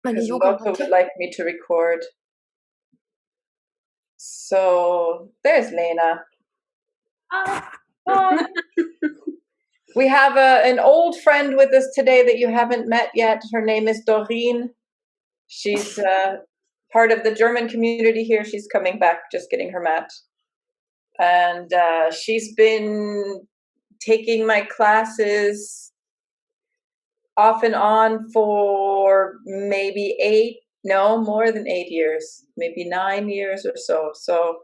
Meine because Lotte Yogamatte. would like me to record. So there's Lena. Hi. We have an old friend with us today that you haven't met yet. Her name is Doreen. She's part of the German community here. She's coming back, just getting her mat. And she's been taking my classes off and on for maybe more than 8 years, maybe 9 years or so. So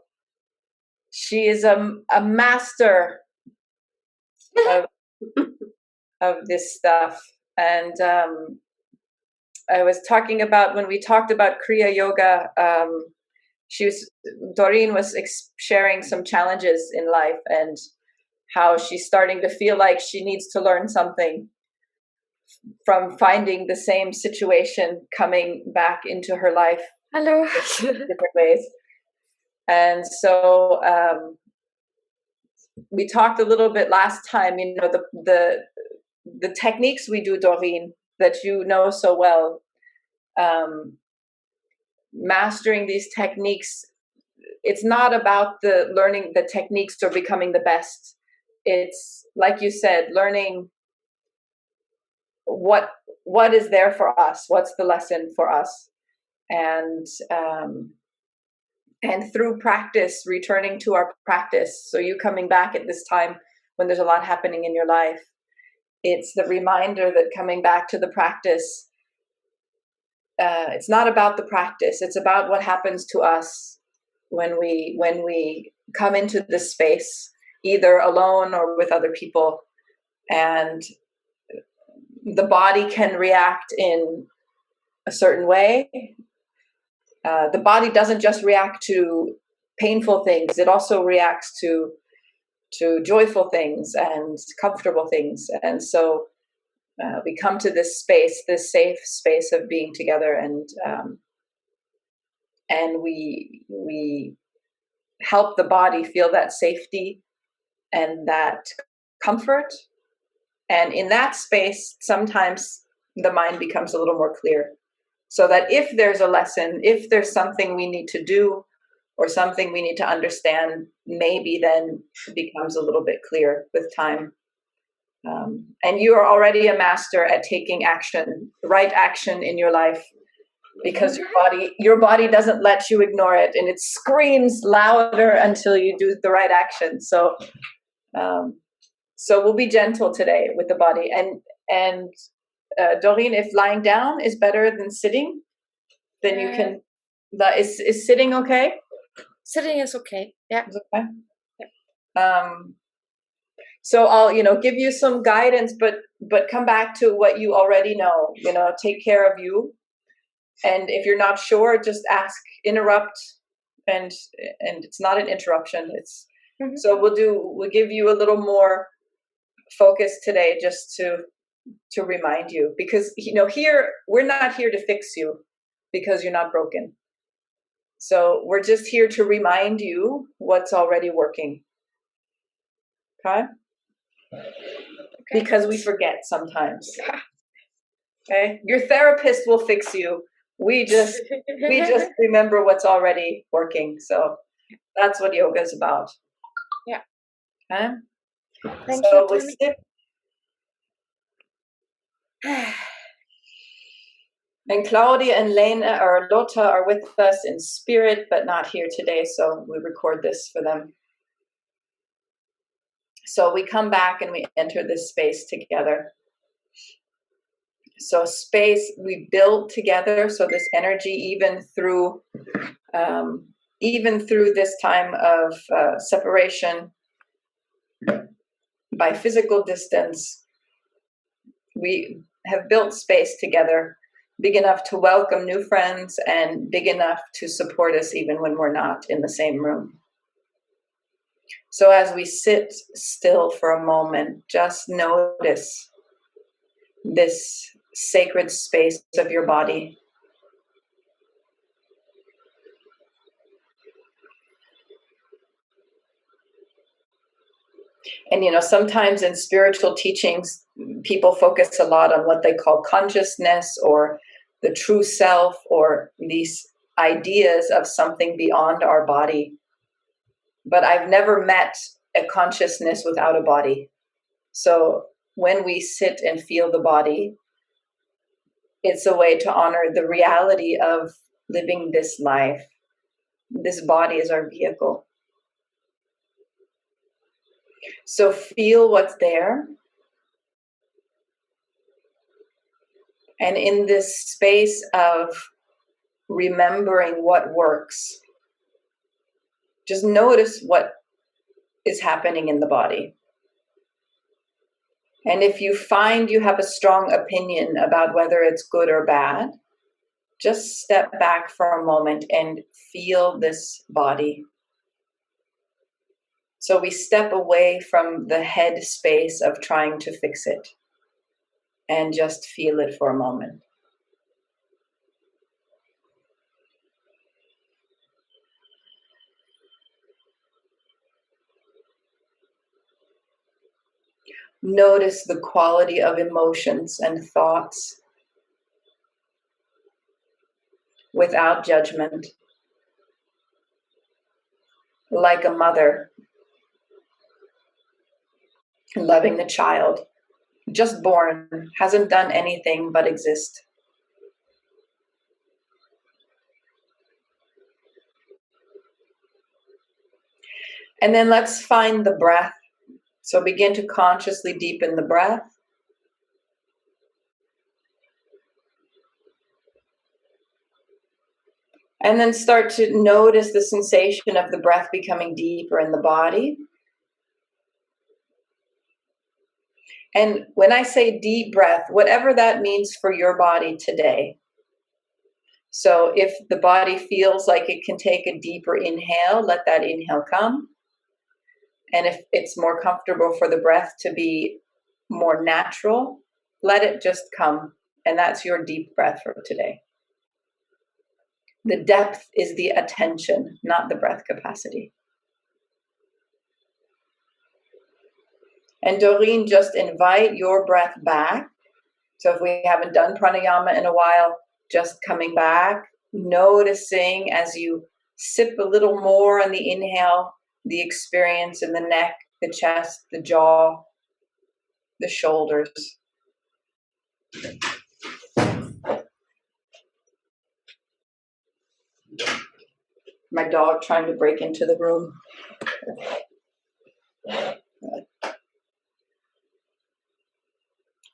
she is a master of, of this stuff. And I was talking about, when we talked about Kriya Yoga, Doreen was sharing some challenges in life and how she's starting to feel like she needs to learn something from finding the same situation coming back into her life. Hello. Different ways. And so we talked a little bit last time, the techniques we do, Doreen, that you know so well, mastering these techniques, it's not about the learning the techniques or becoming the best. It's, like you said, learning what is there for us, what's the lesson for us, and through practice, returning to our practice. So you coming back at this time when there's a lot happening in your life, it's the reminder that coming back to the practice, it's not about the practice, it's about what happens to us when we come into this space, either alone or with other people. And the body can react in a certain way. The body doesn't just react to painful things, it also reacts to joyful things and comfortable things. And so we come to this space, this safe space of being together, and we help the body feel that safety and that comfort. And in that space, sometimes the mind becomes a little more clear. So that if there's a lesson, if there's something we need to do or something we need to understand, maybe then it becomes a little bit clearer with time. And you are already a master at taking action, right action in your life, because your body doesn't let you ignore it, and it screams louder until you do the right action. So we'll be gentle today with the body. And Doreen, if lying down is better than sitting, then you can. Is sitting okay? Sitting is okay. Yeah. Is okay. Yeah. So I'll give you some guidance, but come back to what you already know. Take care of you, and if you're not sure, just ask, interrupt, and it's not an interruption. It's So we'll give you a little more focus today, just to remind you, because here we're not here to fix you because you're not broken. So we're just here to remind you what's already working. Okay? Because we forget sometimes. Okay? Your therapist will fix you. We just remember what's already working. So that's what yoga is about. Yeah. Okay? Thank you, Tammy. And Claudia and Lena or Lotta are with us in spirit, but not here today, so we record this for them. So we come back and we enter this space together. So space we build together, so this energy, even through this time of separation by physical distance, we have built space together, big enough to welcome new friends and big enough to support us even when we're not in the same room. So as we sit still for a moment, just notice this sacred space of your body. And sometimes in spiritual teachings, people focus a lot on what they call consciousness or the true self or these ideas of something beyond our body. But I've never met a consciousness without a body. So when we sit and feel the body, it's a way to honor the reality of living this life. This body is our vehicle. So feel what's there. And in this space of remembering what works, just notice what is happening in the body. And if you find you have a strong opinion about whether it's good or bad, just step back for a moment and feel this body. So we step away from the head space of trying to fix it and just feel it for a moment. Notice the quality of emotions and thoughts without judgment, like a mother loving the child, just born, hasn't done anything but exist. And then let's find the breath. So begin to consciously deepen the breath. And then start to notice the sensation of the breath becoming deeper in the body. And when I say deep breath, whatever that means for your body today. So if the body feels like it can take a deeper inhale, let that inhale come. And if it's more comfortable for the breath to be more natural, let it just come. And that's your deep breath for today. The depth is the attention, not the breath capacity. And Doreen, just invite your breath back. So if we haven't done pranayama in a while, just coming back, noticing as you sip a little more on the inhale, the experience in the neck, the chest, the jaw, the shoulders. My dog trying to break into the room.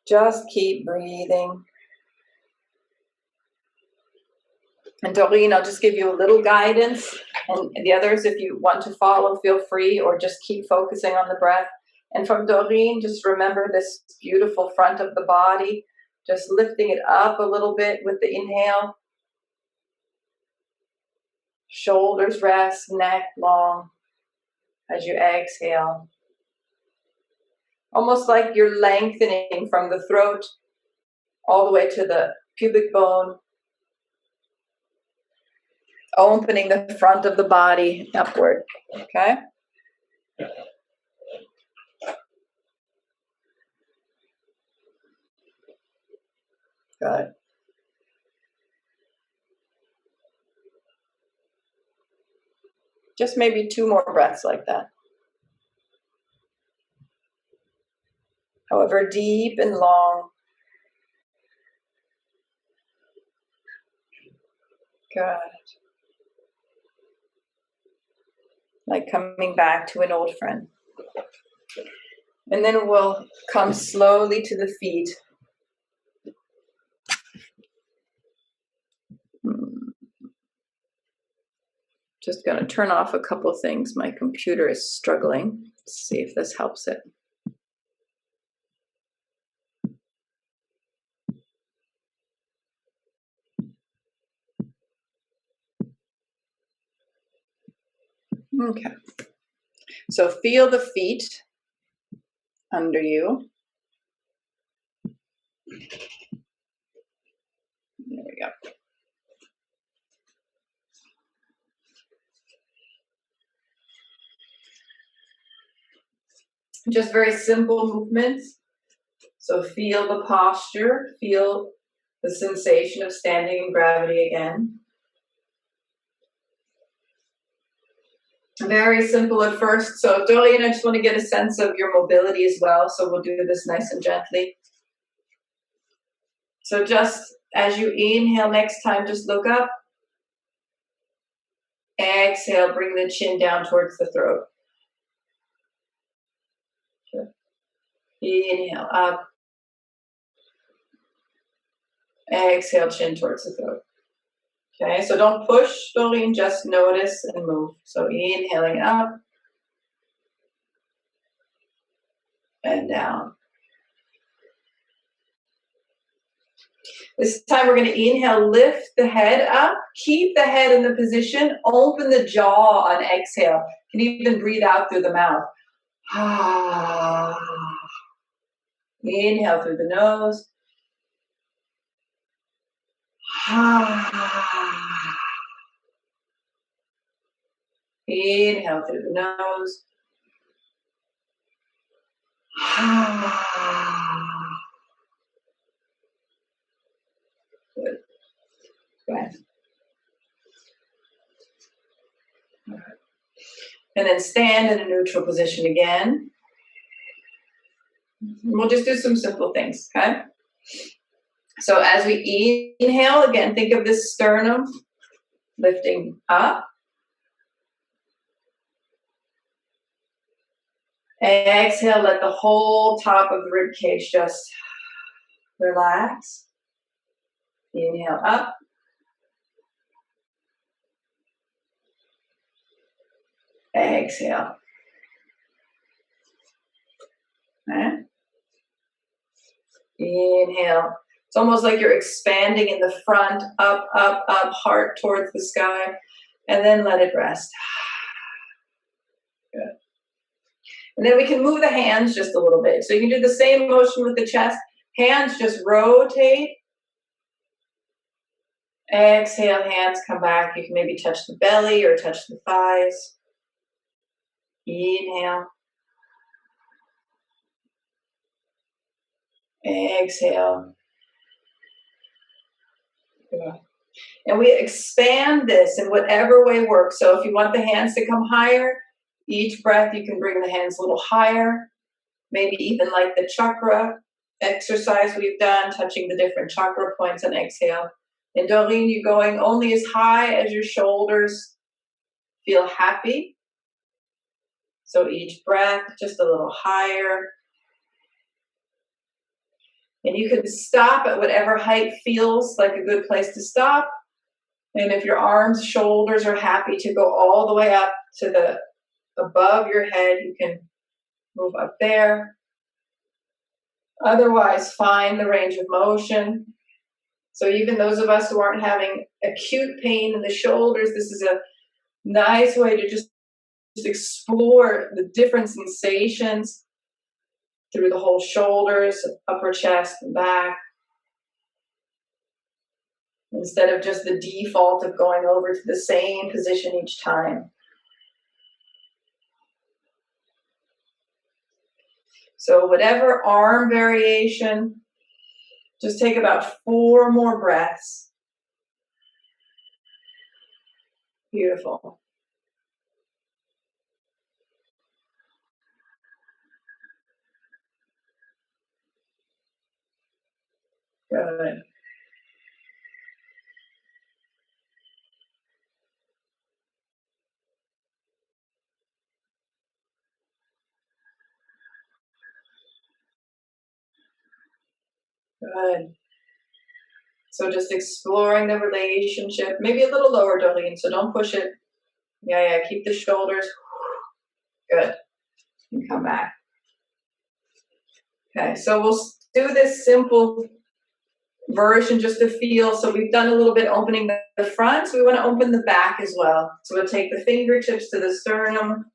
Just keep breathing. And Doreen, I'll just give you a little guidance. And the others, if you want to follow, feel free, or just keep focusing on the breath. And from Doreen, just remember this beautiful front of the body, just lifting it up a little bit with the inhale. Shoulders rest, neck long as you exhale. Almost like you're lengthening from the throat all the way to the pubic bone, opening the front of the body upward, okay? Good. Just maybe 2 more breaths like that. However deep and long. Good. Like coming back to an old friend. And then we'll come slowly to the feet. Just going to turn off a couple things. My computer is struggling. Let's see if this helps it. Okay. So feel the feet under you. There we go. Just very simple movements. So feel the posture, feel the sensation of standing in gravity again. Very simple at first. So Dorian, I just want to get a sense of your mobility as well. So we'll do this nice and gently. So just as you inhale next time, just look up. Exhale, bring the chin down towards the throat. Inhale up. Exhale, chin towards the throat. Okay, so don't push, Doreen, just notice and move. So inhaling up and down. This time we're going to inhale, lift the head up, keep the head in the position, open the jaw on exhale. You can even breathe out through the mouth. Inhale through the nose. Inhale through the nose. Good. Good. And then stand in a neutral position again. We'll just do some simple things, okay? So as we inhale, again, think of this sternum lifting up. Exhale, let the whole top of the rib cage just relax. Inhale up. Exhale. Okay. Inhale. It's almost like you're expanding in the front, up, up, up, heart towards the sky, and then let it rest. Good. And then we can move the hands just a little bit. So you can do the same motion with the chest. Hands just rotate. Exhale, hands come back. You can maybe touch the belly or touch the thighs. Inhale. Exhale. Good. And we expand this in whatever way works. So if you want the hands to come higher, each breath you can bring the hands a little higher. Maybe even like the chakra exercise we've done, touching the different chakra points on exhale. And Doreen, you're going only as high as your shoulders feel happy. So each breath, just a little higher. And you can stop at whatever height feels like a good place to stop. And if your arms, shoulders are happy to go all the way up to the above your head, you can move up there. Otherwise, find the range of motion. So even those of us who aren't having acute pain in the shoulders, this is a nice way to just explore the different sensations through the whole shoulders, upper chest, and back. Instead of just the default of going over to the same position each time. So whatever arm variation, just take about 4 more breaths. Beautiful. Good. Good. So just exploring the relationship, maybe a little lower, Doreen, so don't push it. Yeah, keep the shoulders. Good. And come back. Okay, so we'll do this simple version just to feel. So we've done a little bit opening the front, so we want to open the back as well. So we'll take the fingertips to the sternum.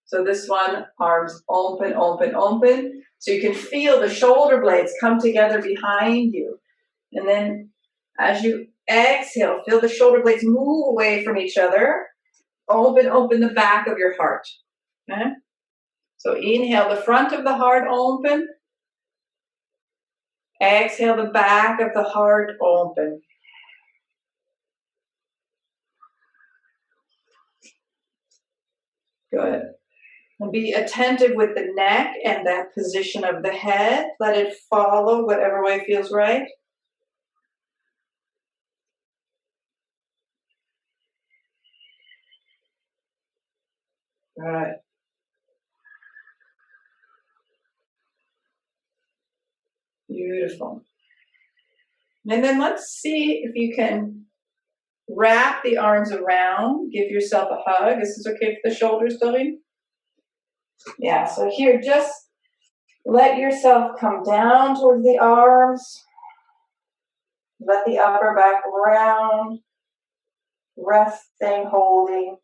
So this one, arms open, open, open. So you can feel the shoulder blades come together behind you. And then as you exhale, feel the shoulder blades move away from each other. Open, open the back of your heart. Okay? So inhale, the front of the heart open. Exhale, the back of the heart open. Good. And be attentive with the neck and that position of the head. Let it follow whatever way feels right. Good. Beautiful. And then let's see if you can wrap the arms around. Give yourself a hug. This is okay for the shoulders, Doreen? Yeah, so here, just let yourself come down towards the arms. Let the upper back round. Resting, holding.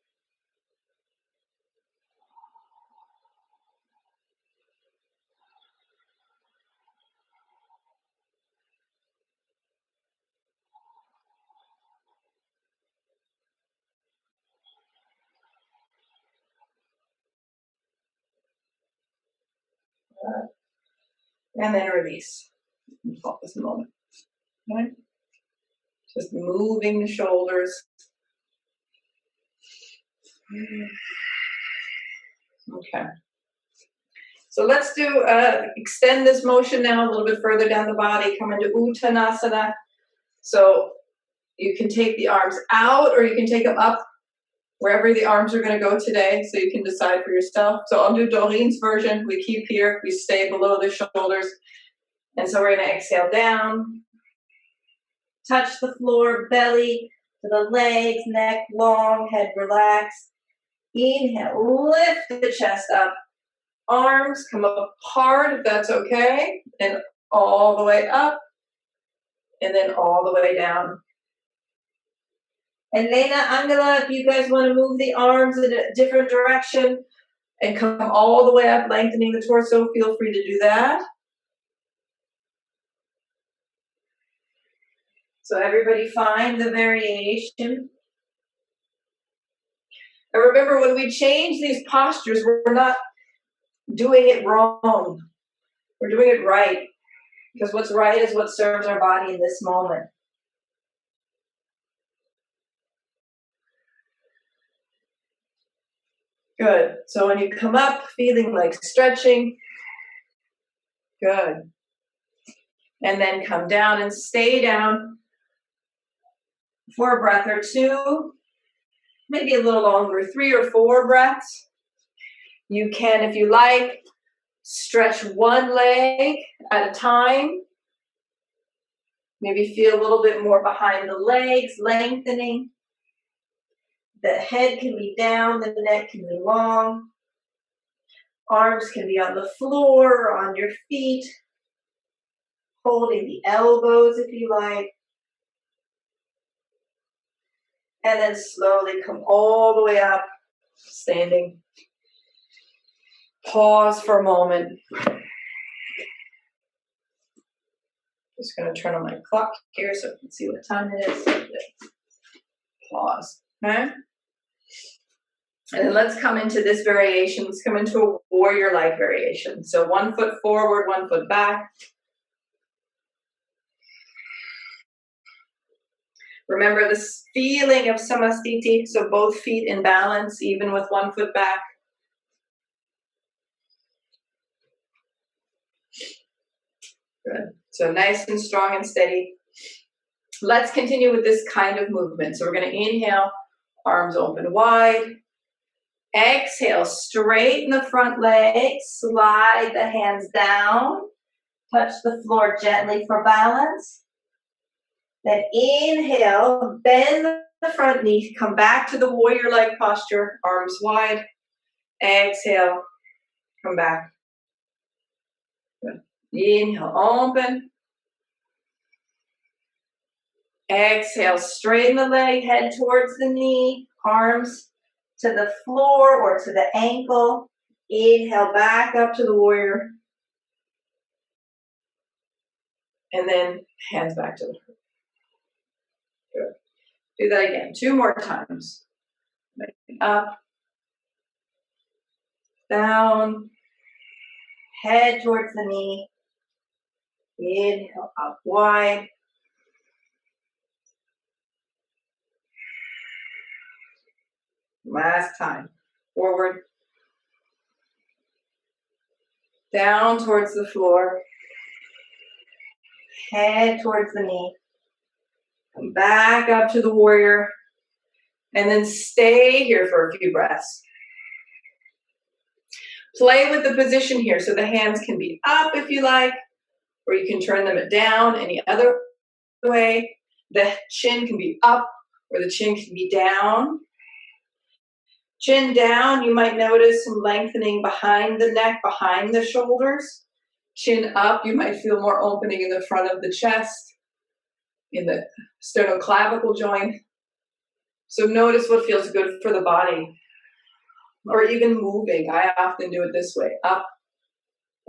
And then release. Focus a moment. Okay? Just moving the shoulders. Okay. So let's do extend this motion now a little bit further down the body. Come into Uttanasana. So you can take the arms out or you can take them up wherever the arms are going to go today. So you can decide for yourself. So I'll do Doreen's version. We keep here. We stay below the shoulders. And so we're going to exhale down. Touch the floor, belly to the legs, neck long, head relaxed. Inhale, lift the chest up. Arms come apart if that's okay. And all the way up. And then all the way down. And Lena, Angela, if you guys want to move the arms in a different direction and come all the way up, lengthening the torso, feel free to do that. So everybody find the variation. And remember, when we change these postures, we're not doing it wrong. We're doing it right. Because what's right is what serves our body in this moment. Good. So when you come up, feeling like stretching. Good. And then come down and stay down for a breath or two. Maybe a little longer, 3 or 4 breaths. You can, if you like, stretch one leg at a time. Maybe feel a little bit more behind the legs, lengthening. The head can be down, the neck can be long. Arms can be on the floor or on your feet. Holding the elbows if you like. And then slowly come all the way up, standing. Pause for a moment. Just going to turn on my clock here so I can see what time it is. Pause. Okay? And then let's come into this variation. Let's come into a warrior-like variation. So 1 foot forward, 1 foot back. Remember this feeling of samastiti, so both feet in balance, even with 1 foot back. Good. So nice and strong and steady. Let's continue with this kind of movement. So we're going to inhale, arms open wide. Exhale, straighten the front leg, slide the hands down, touch the floor gently for balance. Then inhale, bend the front knee, come back to the warrior-like posture, arms wide. Exhale, come back. Good. Inhale, open. Exhale, straighten the leg, head towards the knee, arms to the floor or to the ankle. Inhale, back up to the warrior. And then hands back to the heart. Good. Do that again, 2 more times. Up, down, head towards the knee, Inhale up wide. Last time. Forward. Down towards the floor. Head towards the knee. Come back up to the warrior. And then stay here for a few breaths. Play with the position here. So the hands can be up if you like, or you can turn them down any other way. The chin can be up or the chin can be down. Chin down, you might notice some lengthening behind the neck, behind the shoulders. Chin up, you might feel more opening in the front of the chest, in the sternoclavicle joint. So notice what feels good for the body. Or even moving. I often do it this way. Up,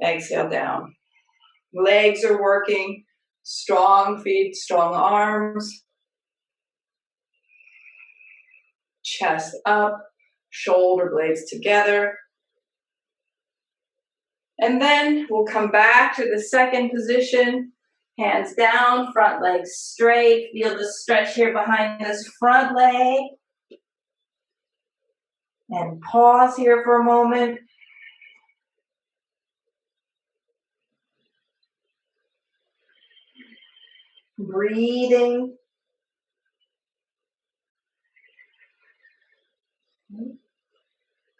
exhale down. Legs are working. Strong feet, strong arms. Chest up, shoulder blades together. And then we'll come back to the second position. Hands down, front leg straight. Feel the stretch here behind this front leg. And pause here for a moment. Breathing.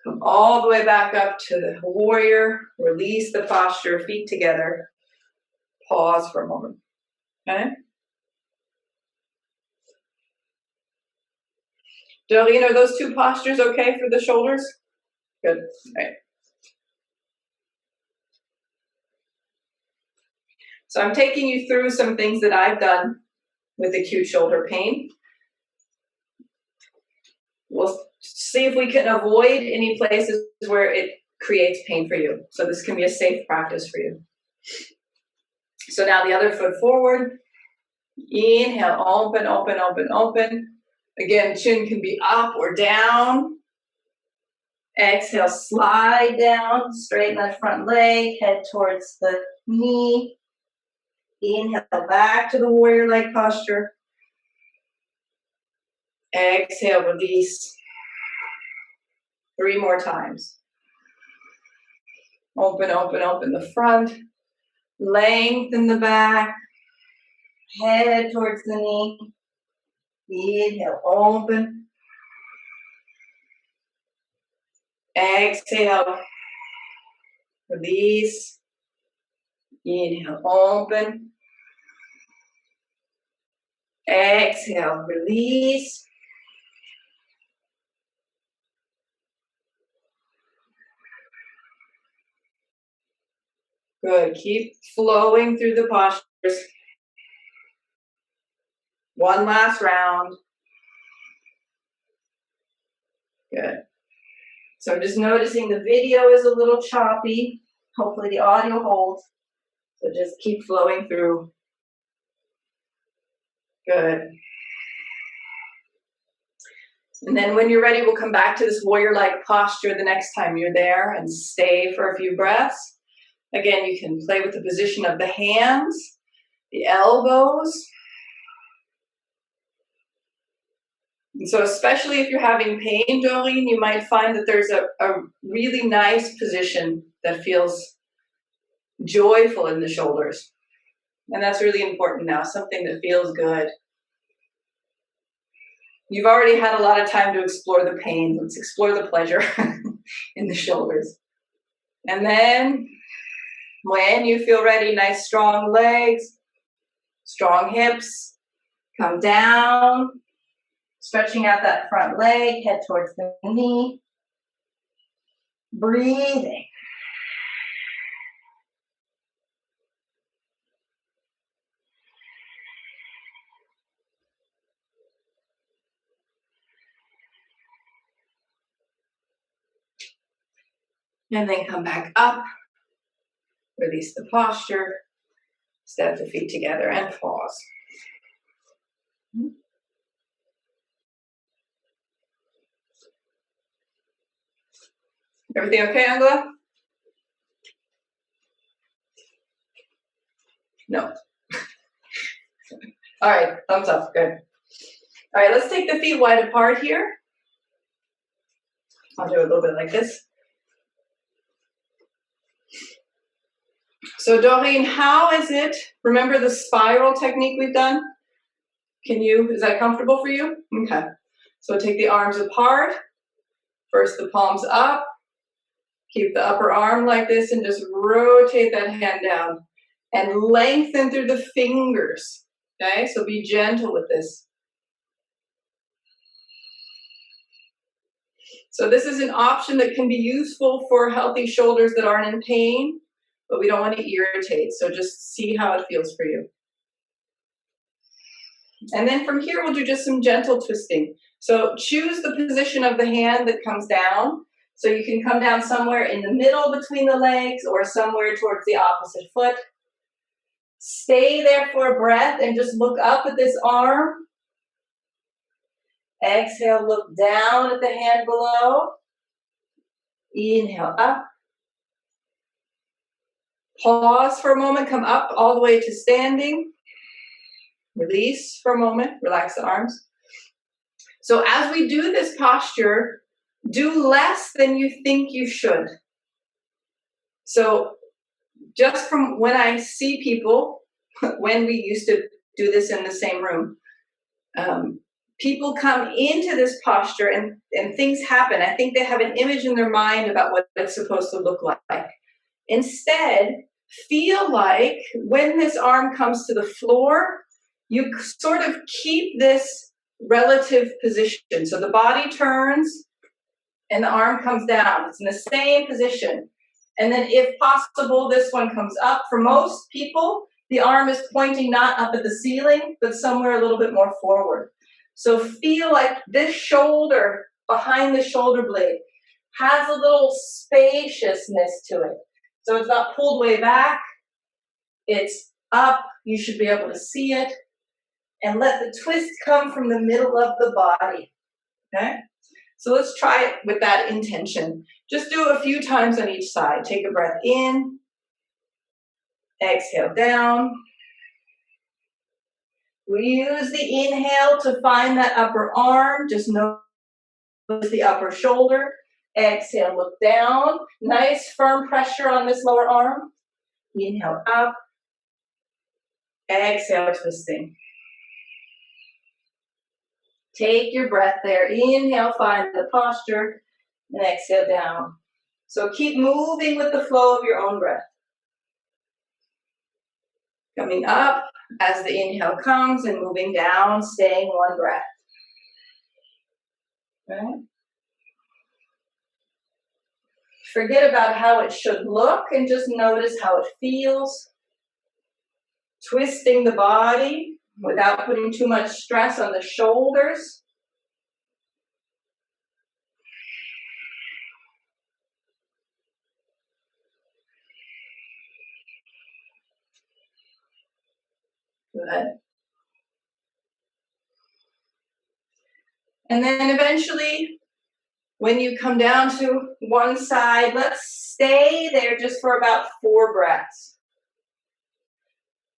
Come all the way back up to the warrior. Release the posture, feet together. Pause for a moment. Okay? Doreen, are those two postures okay for the shoulders? Good. All right. So I'm taking you through some things that I've done with acute shoulder pain. We'll see if we can avoid any places where it creates pain for you. So this can be a safe practice for you. So now the other foot forward. Inhale, open, open, open, open. Again, chin can be up or down. Exhale, slide down, straighten that front leg, head towards the knee. Inhale, back to the warrior leg posture. Exhale, release. 3 more times. Open, open, open the front. Lengthen the back. Head towards the knee. Inhale, open. Exhale. Release. Inhale, open. Exhale, release. Good. Keep flowing through the postures. One last round. Good. So I'm just noticing the video is a little choppy. Hopefully the audio holds. So just keep flowing through. Good. And then when you're ready, we'll come back to this warrior-like posture the next time you're there and stay for a few breaths. Again, you can play with the position of the hands, the elbows. And so especially if you're having pain, Doreen, you might find that there's a really nice position that feels joyful in the shoulders. And that's really important now, something that feels good. You've already had a lot of time to explore the pain. Let's explore the pleasure in the shoulders. And then when you feel ready, nice strong legs, strong hips, come down, stretching out that front leg, head towards the knee, breathing. And then come back up, release the posture, step the feet together and pause. Everything okay, Angela? No. All right, thumbs up, good. All right, let's take the feet wide apart here. I'll do a little bit like this. So Doreen, how is it? Remember the spiral technique we've done? Is that comfortable for you? Okay. So take the arms apart. First the palms up. Keep the upper arm like this and just rotate that hand down. And lengthen through the fingers. Okay, so be gentle with this. So this is an option that can be useful for healthy shoulders that aren't in pain, but we don't want to irritate. So just see how it feels for you. And then from here, we'll do just some gentle twisting. So choose the position of the hand that comes down. So you can come down somewhere in the middle between the legs or somewhere towards the opposite foot. Stay there for a breath and just look up at this arm. Exhale, look down at the hand below. Inhale up. Pause for a moment, come up all the way to standing. Release for a moment, relax the arms. So as we do this posture, do less than you think you should. So just from when I see people, when we used to do this in the same room, people come into this posture and things happen. I think they have an image in their mind about what it's supposed to look like. Instead, feel like when this arm comes to the floor, you sort of keep this relative position. So the body turns and the arm comes down. It's in the same position. And then if possible, this one comes up. For most people, the arm is pointing not up at the ceiling, but somewhere a little bit more forward. So feel like this shoulder, behind the shoulder blade, has a little spaciousness to it. So it's not pulled way back. It's up. You should be able to see it. And let the twist come from the middle of the body. Okay? So let's try it with that intention. Just do it a few times on each side. Take a breath in. Exhale down. We use the inhale to find that upper arm. Just notice the upper shoulder. Exhale, look down. Nice firm pressure on this lower arm. Inhale up. Exhale, twisting. Take your breath there. Inhale, find the posture. And exhale down. So keep moving with the flow of your own breath. Coming up as the inhale comes and moving down, staying one breath. Okay. Forget about how it should look and just notice how it feels. Twisting the body without putting too much stress on the shoulders. Good. And then eventually, when you come down to one side, let's stay there just for about 4 breaths.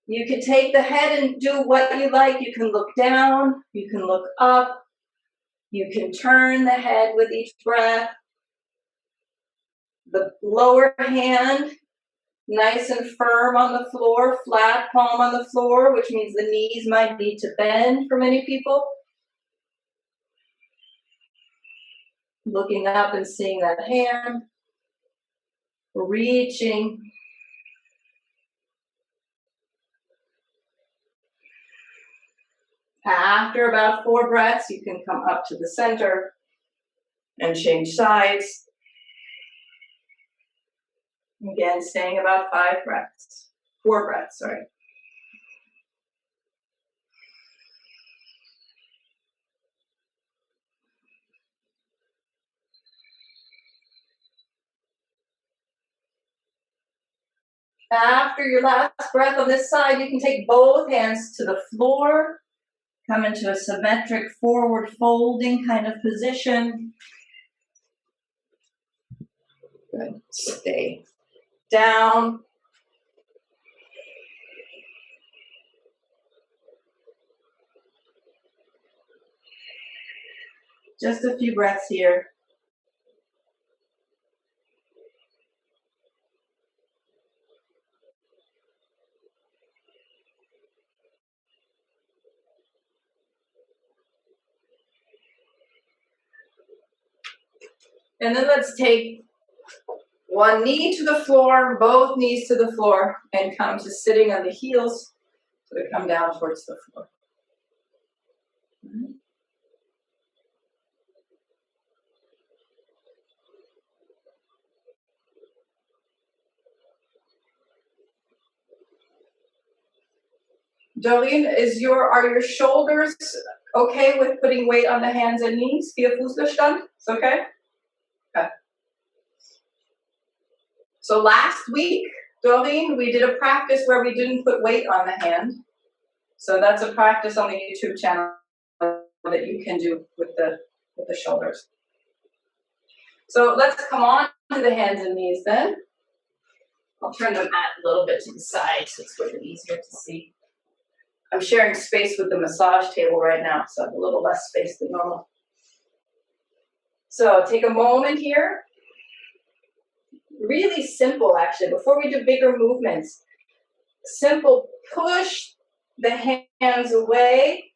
You can take the head and do what you like. You can look down, you can look up, you can turn the head with each breath. The lower hand, nice and firm on the floor, flat palm on the floor, which means the knees might need to bend for many people. Looking up and seeing that hand, reaching. After about 4 breaths, you can come up to the center and change sides. Again, staying about 4 breaths, sorry. After your last breath on this side, you can take both hands to the floor, come into a symmetric forward folding kind of position. Good. Stay down. Just a few breaths here. And then let's take one knee to the floor, both knees to the floor, and come to sitting on the heels so they come down towards the floor. Doreen, are your shoulders okay with putting weight on the hands and knees? Vier Fußlerstand? It's okay? Okay. So last week, Doreen, we did a practice where we didn't put weight on the hand. So that's a practice on the YouTube channel that you can do with the shoulders. So let's come on to the hands and knees then. I'll turn the mat a little bit to the side so it's a little bit easier to see. I'm sharing space with the massage table right now, so I have a little less space than normal. So take a moment here. Really simple, actually, before we do bigger movements. Simple, push the hands away,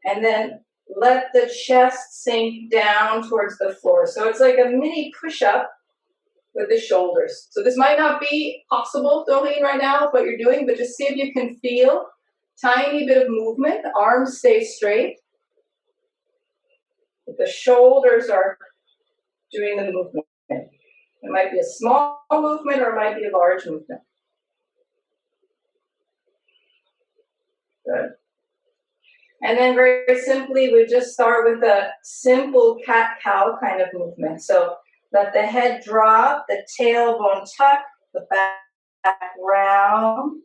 and then let the chest sink down towards the floor. So it's like a mini push-up with the shoulders. So this might not be possible, Doreen, right now with what you're doing, but just see if you can feel tiny bit of movement. The arms stay straight. The shoulders are doing the movement. It might be a small movement or it might be a large movement. Good. And then very simply, we just start with a simple cat-cow kind of movement. So let the head drop, the tailbone tuck, the back round.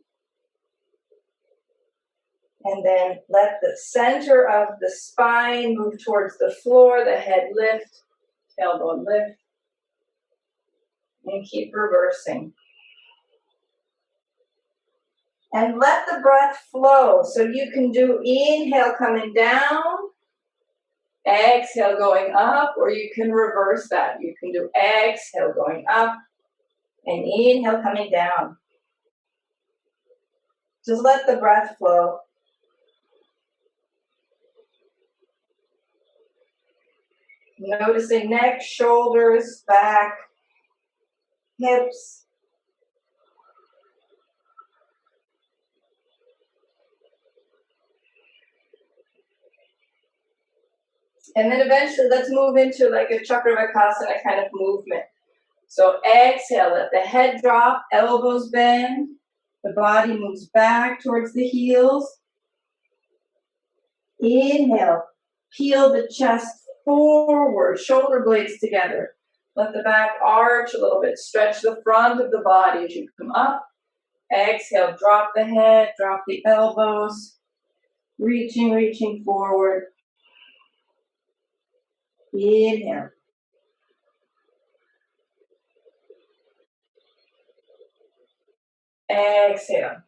And then let the center of the spine move towards the floor, the head lift, tailbone lift. And keep reversing. And let the breath flow. So you can do inhale coming down, exhale going up, or you can reverse that. You can do exhale going up and inhale coming down. Just let the breath flow. Noticing neck, shoulders, back, hips. And then eventually let's move into like a Chakravakasana kind of movement. So exhale, let the head drop, elbows bend, the body moves back towards the heels. Inhale, peel the chest forward, shoulder blades together. Let the back arch a little bit, stretch the front of the body as you come up. Exhale, drop the head, drop the elbows, reaching forward. Inhale. Exhale.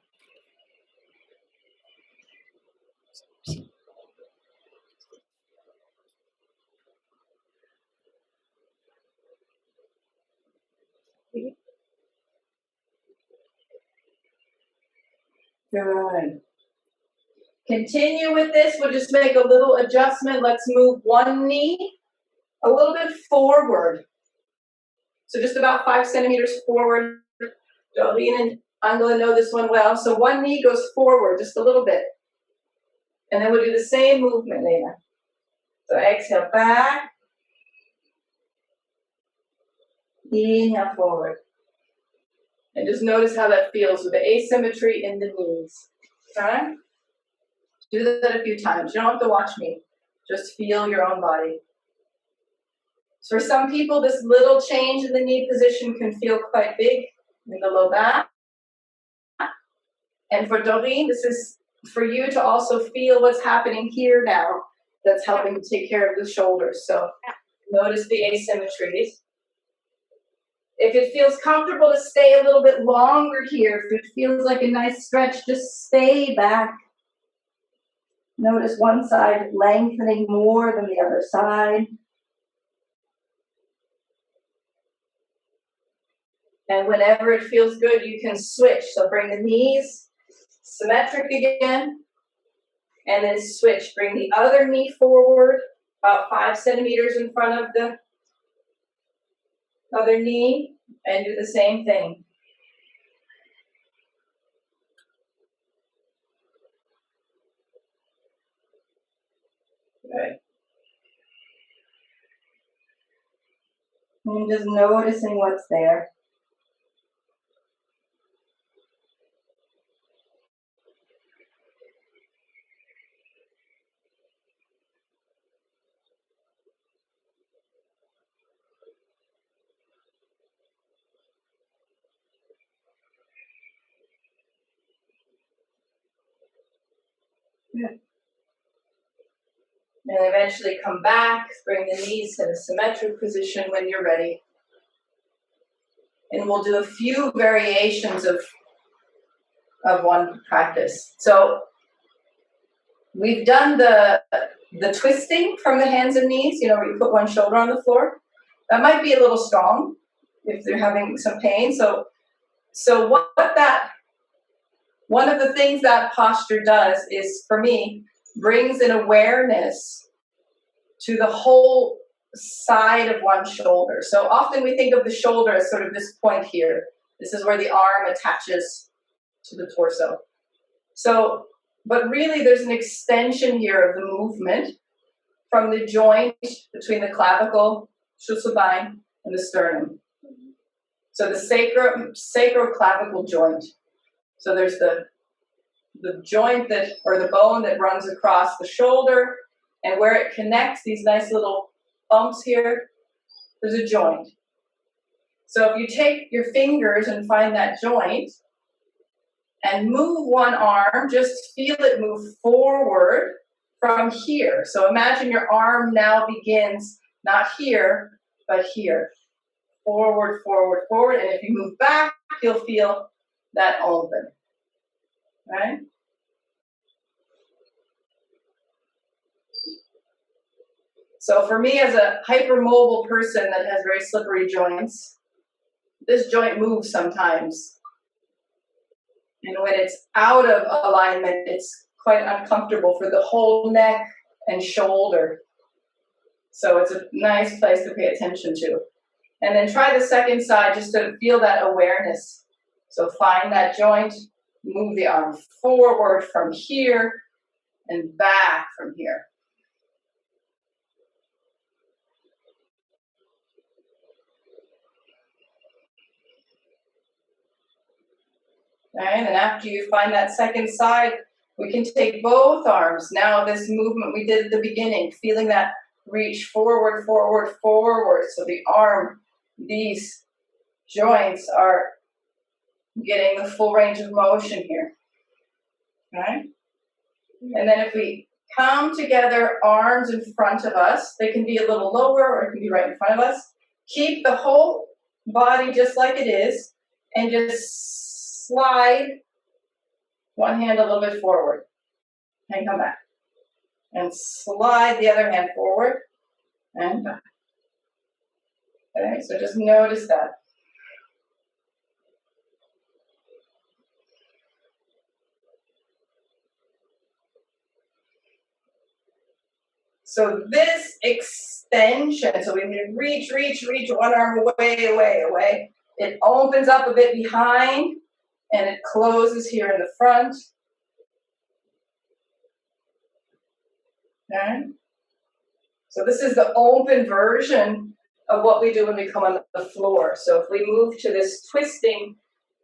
Good. Continue with this. We'll just make a little adjustment. Let's move one knee a little bit forward. So just about 5 centimeters forward. Doreen and Angela know this one well. So one knee goes forward just a little bit. And then we'll do the same movement, Lena. So exhale back. Inhale forward. And just notice how that feels with the asymmetry in the knees. Okay? Do that a few times. You don't have to watch me. Just feel your own body. So for some people, this little change in the knee position can feel quite big in the low back. And for Doreen, this is for you to also feel what's happening here now that's helping to take care of the shoulders. So notice the asymmetries. If it feels comfortable to stay a little bit longer here, if it feels like a nice stretch, just stay back. Notice one side lengthening more than the other side. And whenever it feels good, you can switch. So bring the knees symmetric again. And then switch. Bring the other knee forward, about 5 centimeters in front of the other knee. And do the same thing. Good. And just noticing what's there. Good. And eventually come back, bring the knees in a symmetric position when you're ready. And we'll do a few variations of one practice. So we've done the twisting from the hands and knees, where you put one shoulder on the floor. That might be a little strong if they're having some pain. So one of the things that posture does is, for me, brings an awareness to the whole side of one shoulder. So often we think of the shoulder as sort of this point here. This is where the arm attaches to the torso. But really there's an extension here of the movement from the joint between the clavicle, shusubain, and the sternum. So the sacroclavicle joint. So there's the joint or the bone that runs across the shoulder, and where it connects these nice little bumps here, there's a joint. So if you take your fingers and find that joint and move one arm, just feel it move forward from here. So imagine your arm now begins not here, but here. Forward, forward, forward. And if you move back, you'll feel that open. Right? So for me, as a hypermobile person that has very slippery joints, this joint moves sometimes. And when it's out of alignment, it's quite uncomfortable for the whole neck and shoulder. So it's a nice place to pay attention to. And then try the second side just to feel that awareness. So find that joint, move the arm forward from here and back from here. Okay, and then after you find that second side, we can take both arms. Now this movement we did at the beginning, feeling that reach forward, forward, forward. So the arm, these joints are getting the full range of motion here. Okay? And then if we come together, arms in front of us, they can be a little lower or it can be right in front of us. Keep the whole body just like it is and just slide one hand a little bit forward and come back. And slide the other hand forward and back. Okay, so just notice that. So this extension, so we reach one arm away. It opens up a bit behind and it closes here in the front. Okay. So this is the open version of what we do when we come on the floor. So if we move to this twisting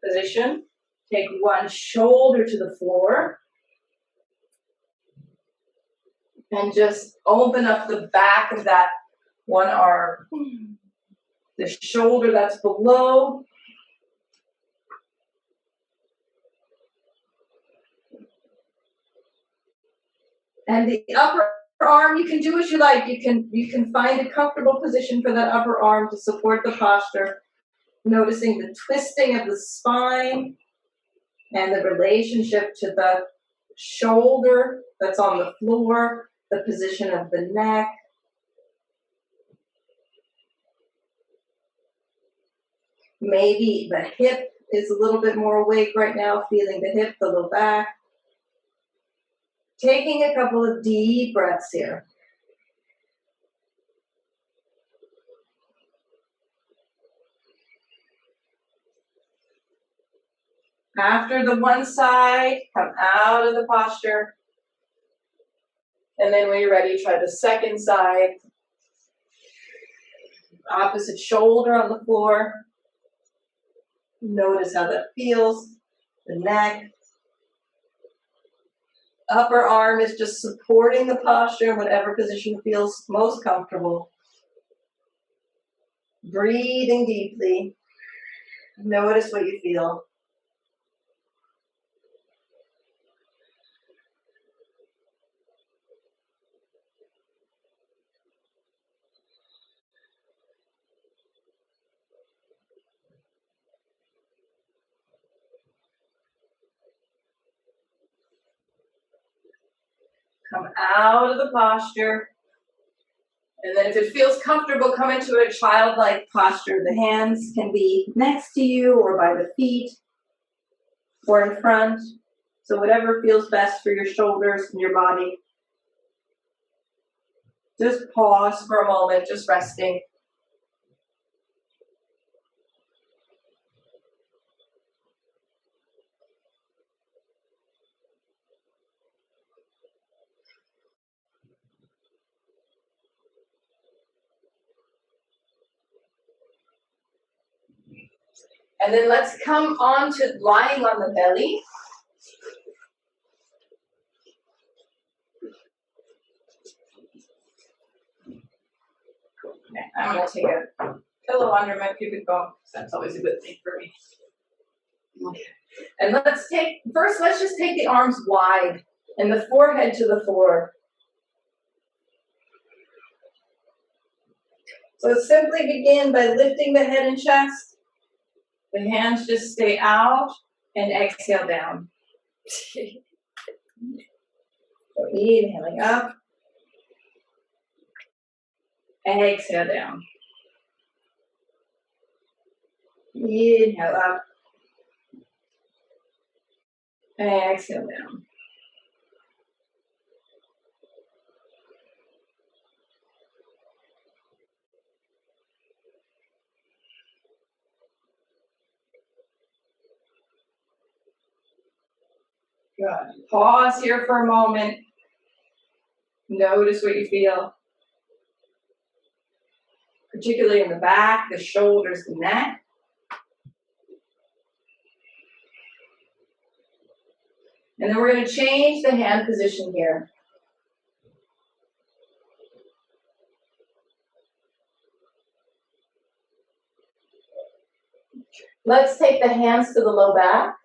position, take one shoulder to the floor and just open up the back of that one arm. The shoulder that's below. And the upper arm, you can do as you like. You can find a comfortable position for that upper arm to support the posture. Noticing the twisting of the spine and the relationship to the shoulder that's on the floor, the position of the neck. Maybe the hip is a little bit more awake right now, feeling the hip, the low back. Taking a couple of deep breaths here. After the one side, come out of the posture. And then when you're ready, try the second side. Opposite shoulder on the floor. Notice how that feels. The neck. Upper arm is just supporting the posture in whatever position feels most comfortable. Breathing deeply. Notice what you feel. Come out of the posture. And then if it feels comfortable, come into a childlike posture. The hands can be next to you or by the feet or in front. So whatever feels best for your shoulders and your body. Just pause for a moment, just resting. And then let's come on to lying on the belly. Okay, I'm going to take a pillow under my pubic bone, because that's always a good thing for me. Okay. And let's just take the arms wide and the forehead to the floor. So simply begin by lifting the head and chest. The hands just stay out and exhale down. So inhaling up. Exhale down. Inhale up. Exhale down. Good. Pause here for a moment. Notice what you feel. Particularly in the back, the shoulders, the neck. And then we're going to change the hand position here. Let's take the hands to the low back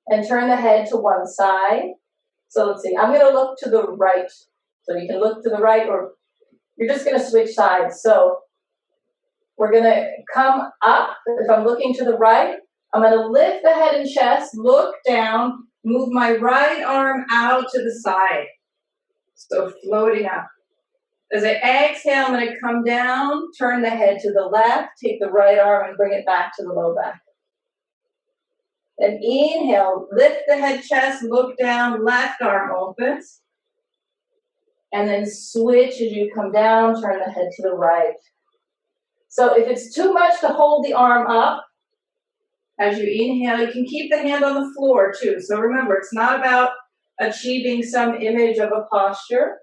and turn the head to one side. So let's see, I'm going to look to the right. So you can look to the right, or you're just going to switch sides. So we're going to come up. If I'm looking to the right, I'm going to lift the head and chest, look down, move my right arm out to the side. So floating up. As I exhale, I'm going to come down, turn the head to the left, take the right arm and bring it back to the low back. Then inhale, lift the head, chest, look down, left arm opens. And then switch as you come down, turn the head to the right. So if it's too much to hold the arm up, as you inhale, you can keep the hand on the floor too. So remember, it's not about achieving some image of a posture.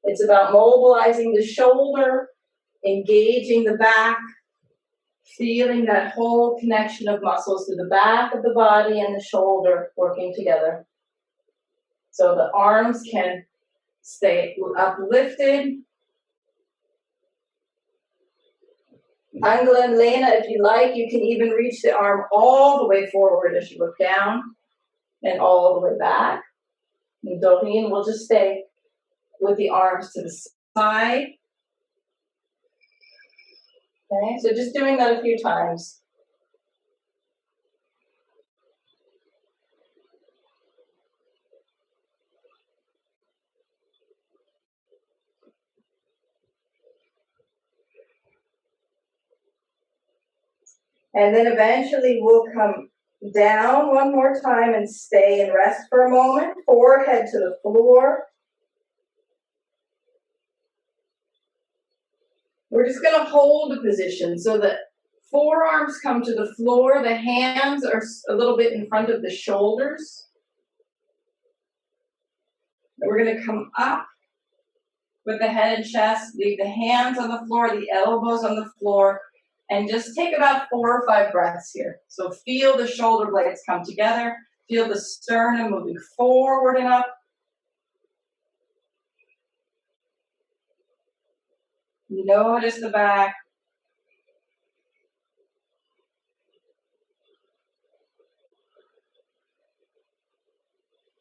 It's about mobilizing the shoulder, engaging the back, feeling that whole connection of muscles to the back of the body and the shoulder working together. So the arms can stay uplifted. Angela and Lena, if you like, you can even reach the arm all the way forward as you look down and all the way back. And Doreen will just stay with the arms to the side. Okay, so just doing that a few times. And then eventually we'll come down one more time and stay and rest for a moment. Forehead to the floor. We're just going to hold the position so that forearms come to the floor. The hands are a little bit in front of the shoulders. And we're going to come up with the head and chest. Leave the hands on the floor, the elbows on the floor. And just take about 4 or 5 breaths here. So feel the shoulder blades come together. Feel the sternum moving forward and up. Notice the back.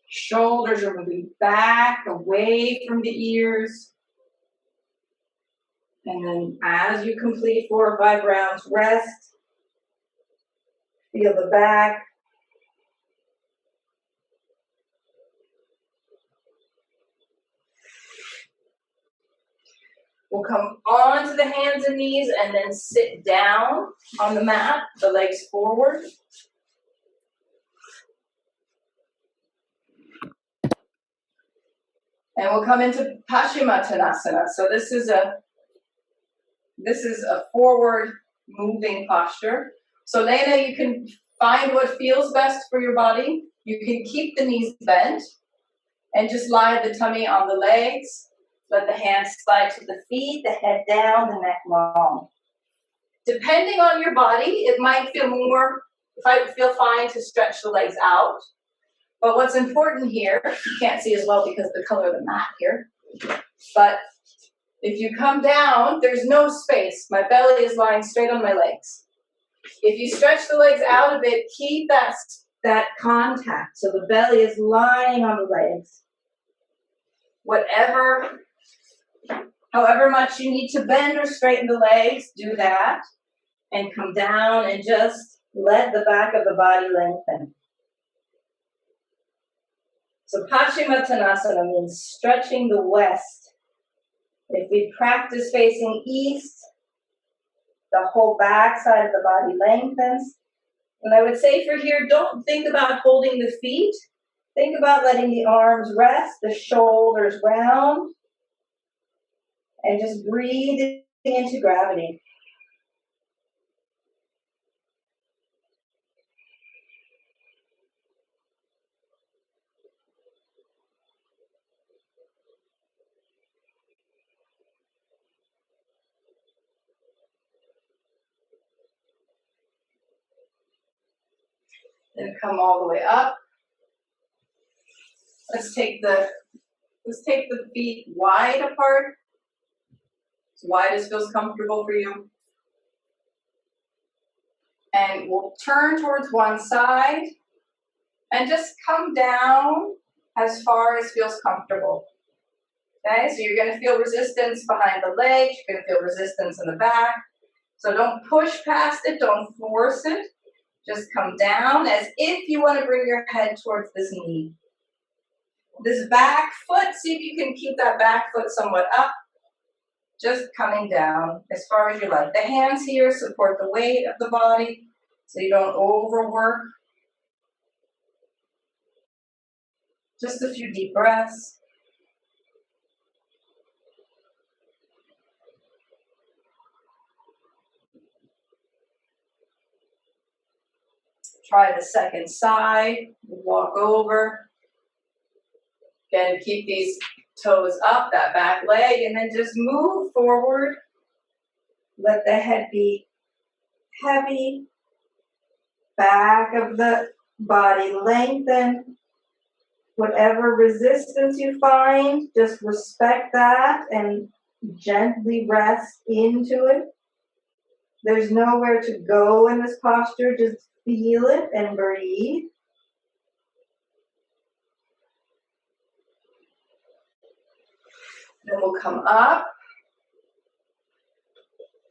Shoulders are moving back, away from the ears. And then as you complete 4 or 5 rounds, rest. Feel the back. We'll come onto the hands and knees and then sit down on the mat, the legs forward. And we'll come into Paschimottanasana. So this is a forward moving posture. So Lena, you can find what feels best for your body. You can keep the knees bent and just lie the tummy on the legs. Let the hands slide to the feet, the head down, the neck long. Depending on your body, it might feel fine to stretch the legs out. But what's important here, you can't see as well because of the color of the mat here, but if you come down, there's no space. My belly is lying straight on my legs. If you stretch the legs out a bit, keep that contact. So the belly is lying on the legs. However much you need to bend or straighten the legs, do that. And come down and just let the back of the body lengthen. So Paschimottanasana means stretching the west. If we practice facing east, the whole back side of the body lengthens. And I would say for here, don't think about holding the feet. Think about letting the arms rest, the shoulders round, and just breathing into gravity. Then come all the way up. Let's take the feet wide apart. As wide as feels comfortable for you. And we'll turn towards one side and just come down as far as feels comfortable. Okay, so you're going to feel resistance behind the legs, you're going to feel resistance in the back. So don't push past it, don't force it. Just come down as if you want to bring your head towards this knee. This back foot, see if you can keep that back foot somewhat up. Just coming down as far as you like. The hands here support the weight of the body so you don't overwork. Just a few deep breaths. Try the second side, walk over. Again, keep these toes up, that back leg, and then just move forward. Let the head be heavy. Back of the body lengthen. Whatever resistance you find, just respect that and gently rest into it. There's nowhere to go in this posture, just feel it and breathe. Then we'll come up.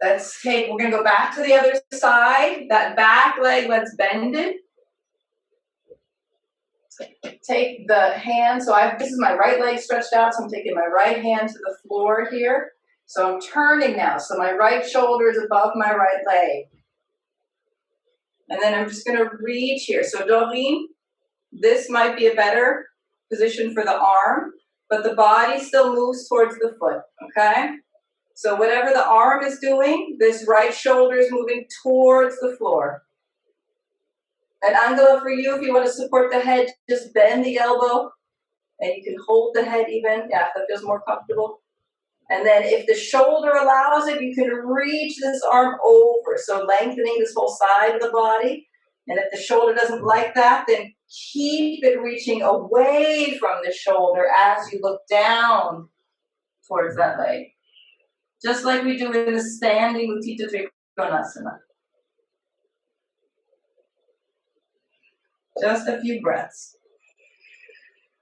We're going to go back to the other side. That back leg, let's bend it. Take the hand, this is my right leg stretched out, so I'm taking my right hand to the floor here. So I'm turning now, so my right shoulder is above my right leg. And then I'm just going to reach here. So Doreen, this might be a better position for the arm, but the body still moves towards the foot, okay? So whatever the arm is doing, this right shoulder is moving towards the floor. And Angela, for you, if you want to support the head, just bend the elbow, and you can hold the head even, yeah, if that feels more comfortable. And then if the shoulder allows it, you can reach this arm over, so lengthening this whole side of the body. And if the shoulder doesn't like that, then keep it reaching away from the shoulder as you look down towards that leg. Just like we do in the standing Utthita Trikonasana. Just a few breaths.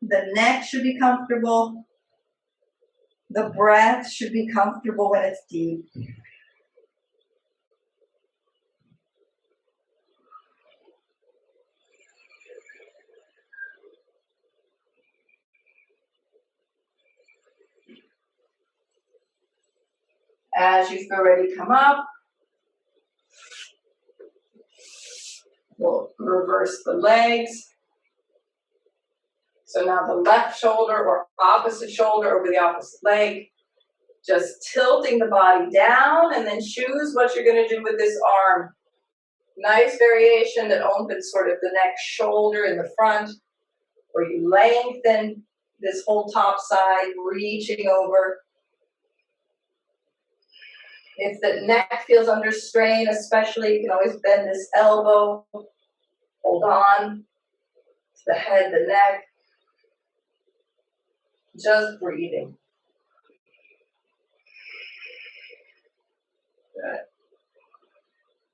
The neck should be comfortable. The breath should be comfortable when it's deep. As you feel ready, come up. We'll reverse the legs. So now the left shoulder or opposite shoulder over the opposite leg. Just tilting the body down, and then choose what you're going to do with this arm. Nice variation that opens sort of the next shoulder in the front, or you lengthen this whole top side, reaching over. If the neck feels under strain, especially, you can always bend this elbow. Hold on to the head, the neck. Just breathing. Good.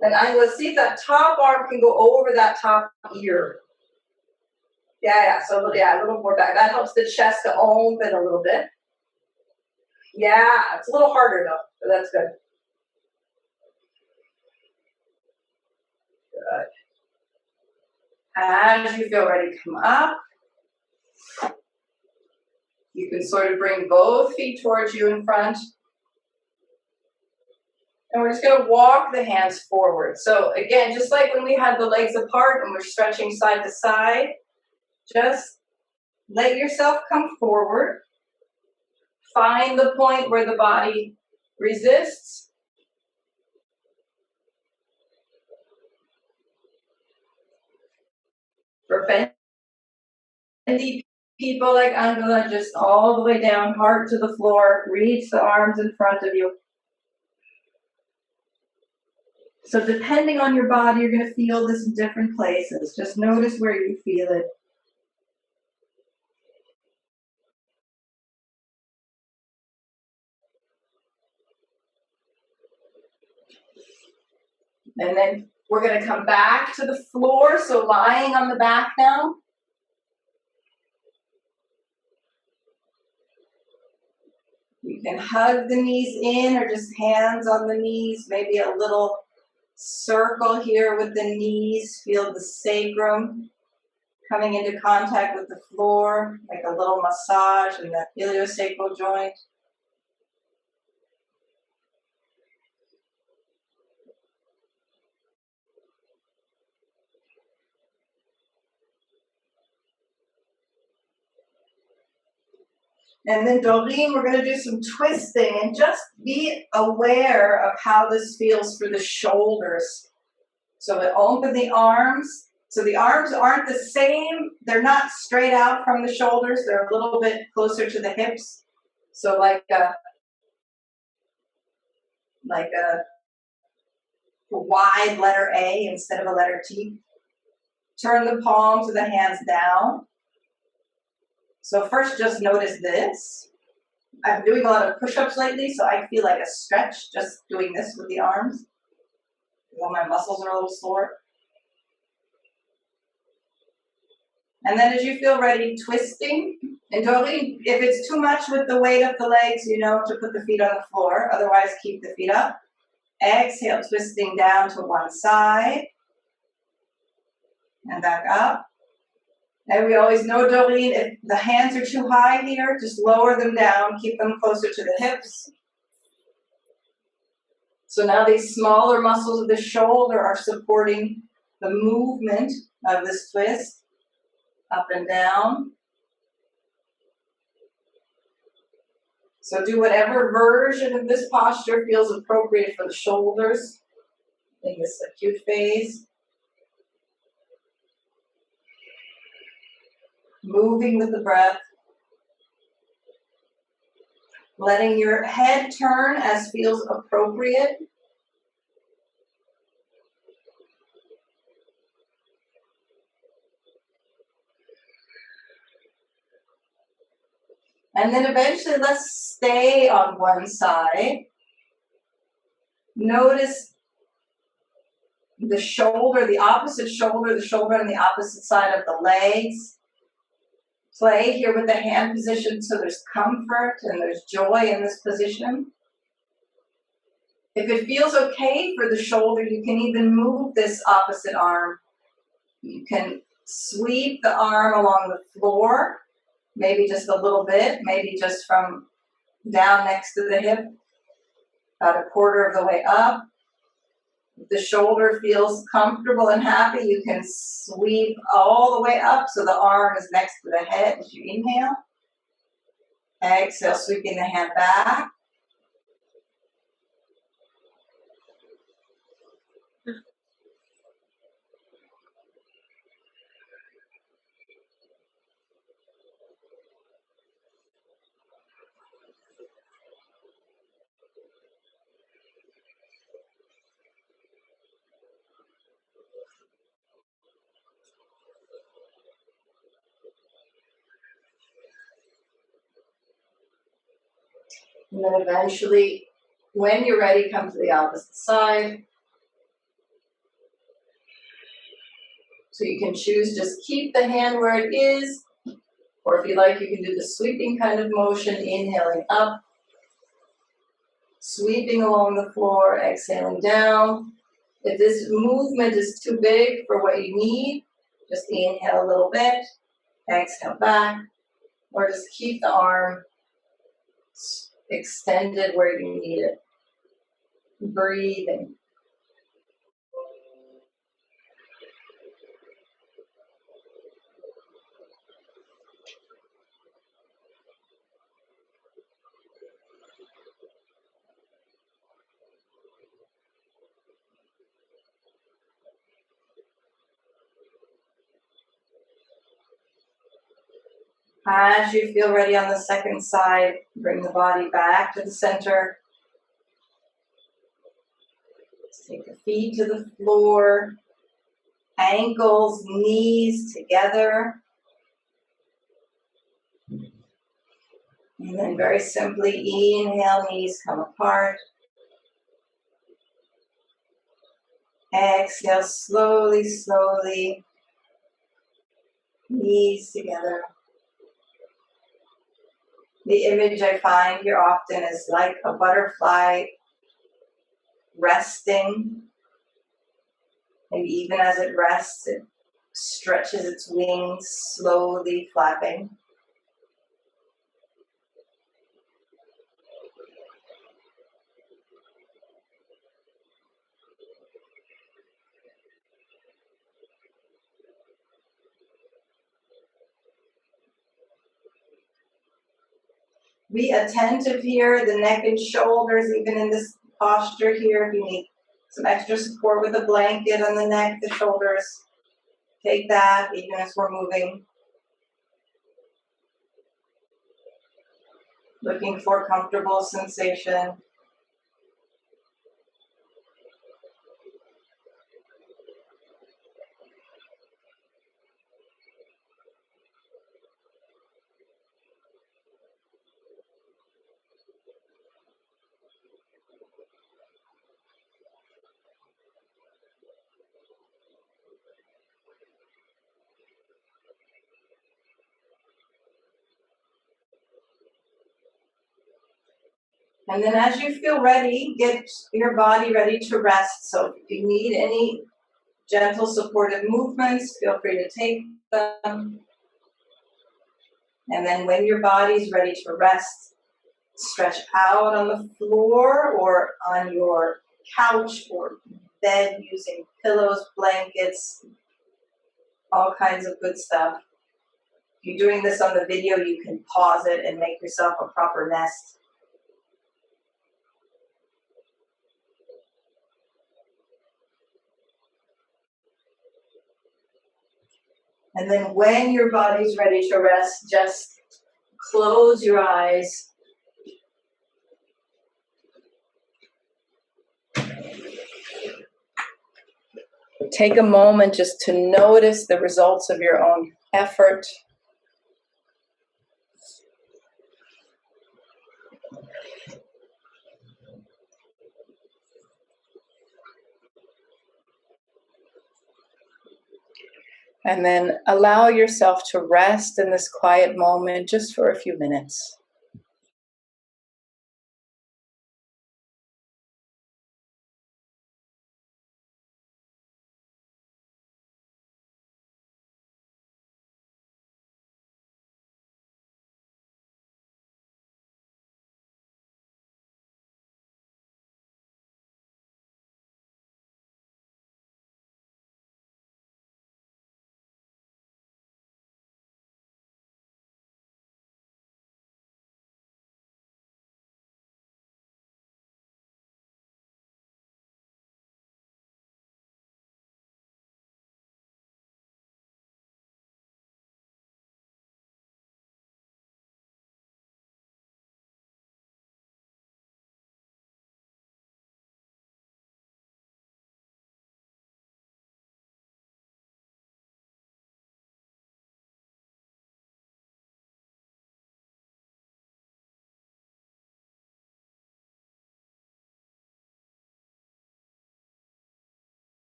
And I'm going to see if that top arm can go over that top ear. Yeah, so yeah, a little more back. That helps the chest to open a little bit. Yeah, it's a little harder though, but that's good. Good. As you feel ready, come up. You can sort of bring both feet towards you in front. And we're just going to walk the hands forward. So again, just like when we had the legs apart and we're stretching side to side, just let yourself come forward. Find the point where the body resists. For bendy people like Angela, just all the way down, heart to the floor, reach the arms in front of you. So depending on your body, you're going to feel this in different places. Just notice where you feel it. And then we're going to come back to the floor, so lying on the back now. You can hug the knees in or just hands on the knees, maybe a little circle here with the knees. Feel the sacrum coming into contact with the floor, like a little massage in the iliosacral joint. And then Doreen, we're going to do some twisting and just be aware of how this feels for the shoulders. So we open the arms. So the arms aren't the same. They're not straight out from the shoulders. They're a little bit closer to the hips. So like a wide letter A instead of a letter T. Turn the palms of the hands down. So first just notice this. I'm doing a lot of push-ups lately, so I feel like a stretch just doing this with the arms. All my muscles are a little sore. And then as you feel ready, twisting. And Doreen, if it's too much with the weight of the legs, you know to put the feet on the floor. Otherwise, keep the feet up. Exhale, twisting down to one side. And back up. And we always know, Doreen, if the hands are too high here, just lower them down, keep them closer to the hips. So now these smaller muscles of the shoulder are supporting the movement of this twist, up and down. So do whatever version of this posture feels appropriate for the shoulders in this acute phase. Moving with the breath. Letting your head turn as feels appropriate. And then eventually let's stay on one side. Notice the shoulder, the opposite shoulder, the shoulder on the opposite side of the legs. Play here with the hand position so there's comfort and there's joy in this position. If it feels okay for the shoulder, you can even move this opposite arm. You can sweep the arm along the floor, maybe just a little bit, maybe just from down next to the hip, about a quarter of the way up. If the shoulder feels comfortable and happy, you can sweep all the way up so the arm is next to the head as you inhale. Exhale, sweeping the hand back. And then eventually, when you're ready, come to the opposite side. So you can choose just keep the hand where it is, or if you like, you can do the sweeping kind of motion, inhaling up, sweeping along the floor, exhaling down. If this movement is too big for what you need, just inhale a little bit, exhale back, or just keep the arm extended where you need it. Breathing. As you feel ready on the second side, bring the body back to the center. Take the feet to the floor, ankles, knees together. And then very simply inhale, knees come apart. Exhale, slowly, slowly, knees together. The image I find here often is like a butterfly resting. Maybe even as it rests, it stretches its wings, slowly flapping. Be attentive here, the neck and shoulders, even in this posture here. If you need some extra support with a blanket on the neck, the shoulders, take that even as we're moving. Looking for comfortable sensation. And then as you feel ready, get your body ready to rest. So if you need any gentle supportive movements, feel free to take them. And then when your body's ready to rest, stretch out on the floor or on your couch or bed using pillows, blankets, all kinds of good stuff. If you're doing this on the video, you can pause it and make yourself a proper nest. And then when your body's ready to rest, just close your eyes. Take a moment just to notice the results of your own effort. And then allow yourself to rest in this quiet moment just for a few minutes.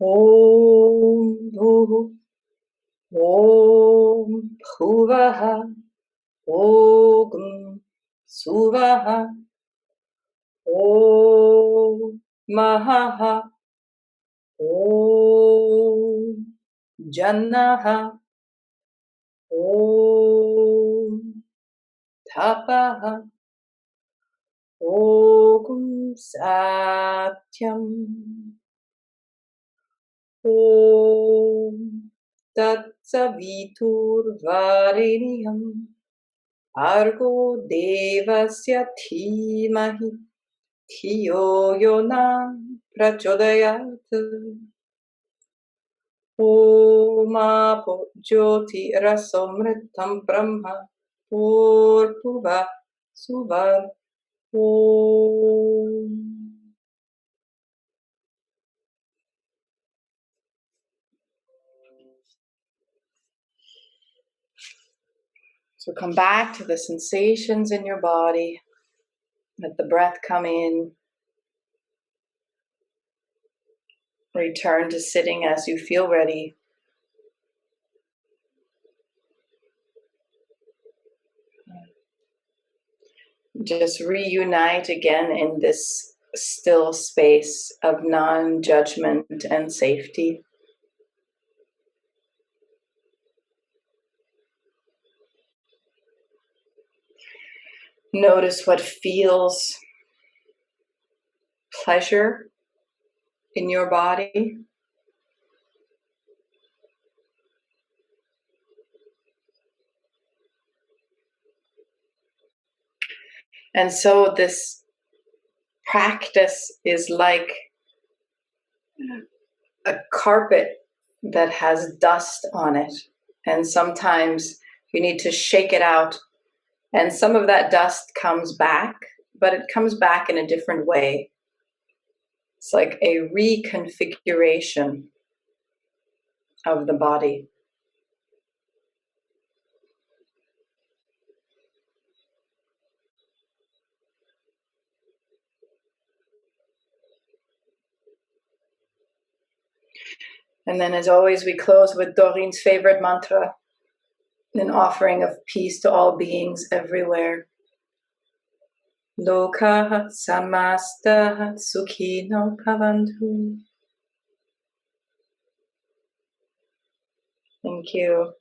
Om Bhuv Om Bhuvaha Om Suvaha Om Mahaha Om Jannaha Om Tapaha Om Satyam Om Tat Savitur Vareniyam Argo Devasya Dhimahi Dhiyo Yona Prachodayat Om Apo Jyoti Rasomritam Brahma Purpuva Suvar Om. So come back to the sensations in your body. Let the breath come in. Return to sitting as you feel ready. Just reunite again in this still space of non-judgment and safety. Notice what feels pleasure in your body. And so this practice is like a carpet that has dust on it. And sometimes you need to shake it out. And some of that dust comes back, but it comes back in a different way. It's like a reconfiguration of the body. And then, as always, we close with Doreen's favorite mantra, an offering of peace to all beings everywhere. Lokaha samasta sukhino bhavantu. Thank you.